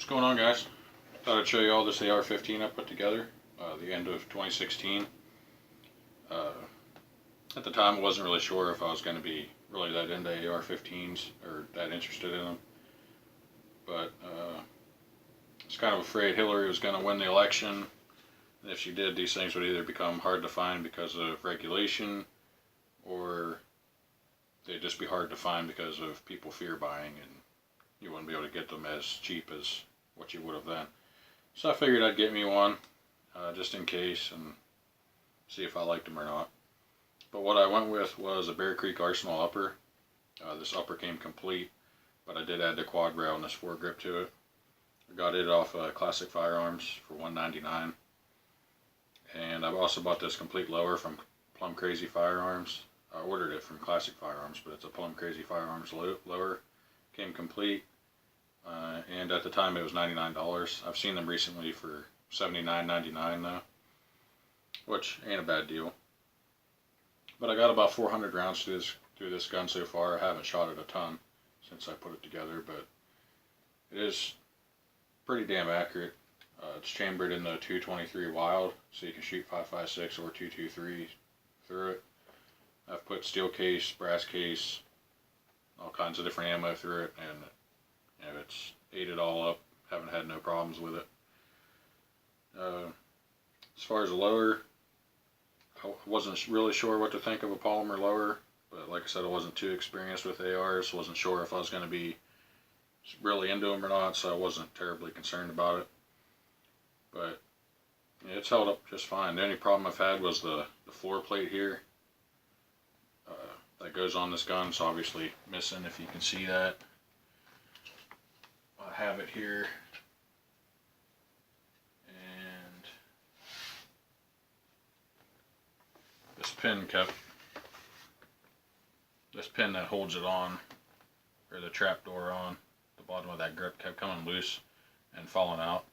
going on, guys? Thought I'd show you all this AR-15 I put together the end of 2016. Uh, at the time I wasn't really sure if I was going to be really that into AR-15s or that interested in them, but I was kind of afraid Hillary was going to win the election, and if she did, these things would either become hard to find because of regulation, or they'd just be hard to find because of people fear buying, and you wouldn't be able to get them as cheap as what you would have then. So I figured I'd get me one just in case and see if I liked them or not. But what I went with was a Bear Creek Arsenal upper. This upper came complete, but I did add the quad rail and this foregrip to it. I got it off Classic Firearms for $1.99, and I've also bought this complete lower from Plum Crazy Firearms. I ordered it from Classic Firearms, but it's a Plum Crazy Firearms lower. Came complete, and at the time it was $99. I've seen them recently for $79.99 though, which ain't a bad deal. But I got about 400 rounds through this gun so far. I haven't shot it a ton since I put it together, but it is pretty damn accurate. It's chambered in the 223 Wild, so you can shoot 5.56 or 223 through it. I've put steel case, brass case, all kinds of different ammo through it, and it's ate it all up. Haven't had no problems with it. As far as a lower, I wasn't really sure what to think of a polymer lower, but like I said, I wasn't too experienced with ARs. Wasn't sure if I was going to be really into them or not, so I wasn't terribly concerned about it. But yeah, it's held up just fine. The only problem I've had was the floor plate here. That goes on this gun. It's obviously missing, if you can see that. I have it here, and this pin that holds it on, or the trap door on, the bottom of that grip kept coming loose and falling out.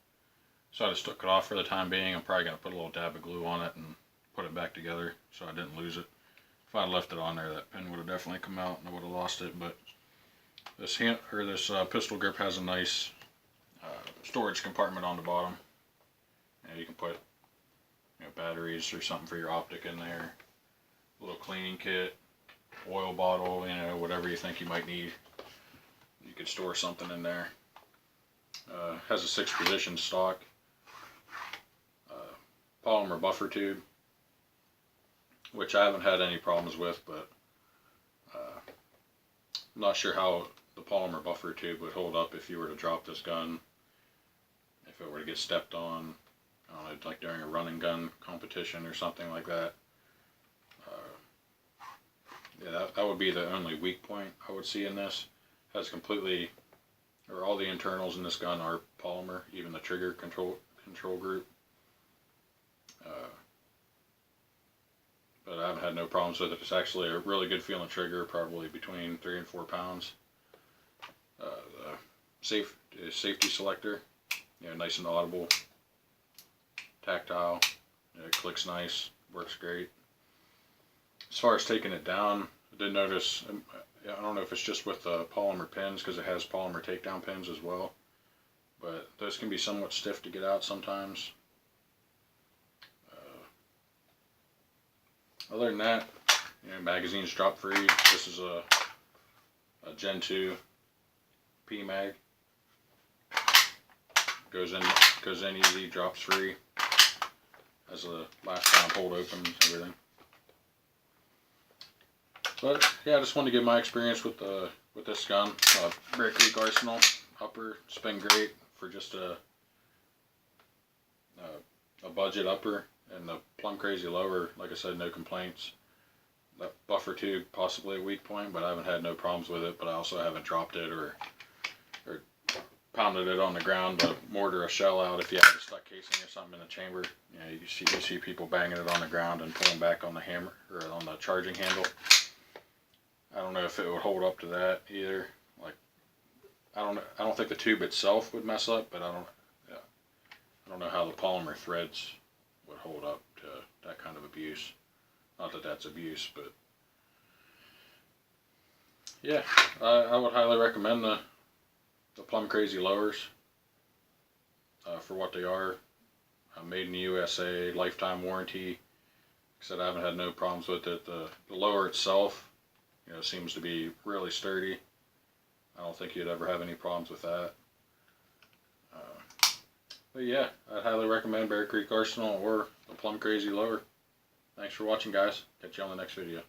So I just took it off for the time being. I'm probably going to put a little dab of glue on it and put it back together so I didn't lose it. If I'd left it on there, that pin would have definitely come out and I would have lost it. But this pistol grip has a nice storage compartment on the bottom. And you can put batteries or something for your optic in there, a little cleaning kit, oil bottle, whatever you think you might need. You could store something in there. Has a 6-position stock, polymer buffer tube, which I haven't had any problems with, but I'm not sure how the polymer buffer tube would hold up if you were to drop this gun, if it were to get stepped on, I don't know, like during a running gun competition or something like that. Yeah, that would be the only weak point I would see in this. Has completely, or all the internals in this gun are polymer, even the trigger control group. But I haven't had no problems with it. It's actually a really good feeling trigger, probably between 3 and 4 pounds. The safety selector, nice and audible, tactile. It clicks nice, works great. As far as taking it down, I did notice, I don't know if it's just with the polymer pins, because it has polymer takedown pins as well, but those can be somewhat stiff to get out sometimes. Other than that, magazines drop free. This is a Gen 2 P-Mag. Goes in easy, drops free. Has a lifetime hold open, everything. But yeah, I just wanted to give my experience with this gun. Bear Creek Arsenal upper. It's been great for just a budget upper, and the Plum Crazy lower, like I said, no complaints. That buffer tube, possibly a weak point, but I haven't had no problems with it. But I also haven't dropped it or pounded it on the ground to mortar a shell out if you have a stuck casing or something in the chamber. You see people banging it on the ground and pulling back on the hammer or on the charging handle. I don't know if it would hold up to that either. Like, I don't think the tube itself would mess up, but I don't know how the polymer threads would hold up to that kind of abuse. Not that that's abuse, but yeah, I would highly recommend the Plum Crazy lowers. for what they are. Made in the USA, lifetime warranty. Like I said, I haven't had no problems with it. The lower itself, seems to be really sturdy. I don't think you'd ever have any problems with that. But yeah, I'd highly recommend Bear Creek Arsenal or the Plum Crazy lower. Thanks for watching, guys. Catch you on the next video.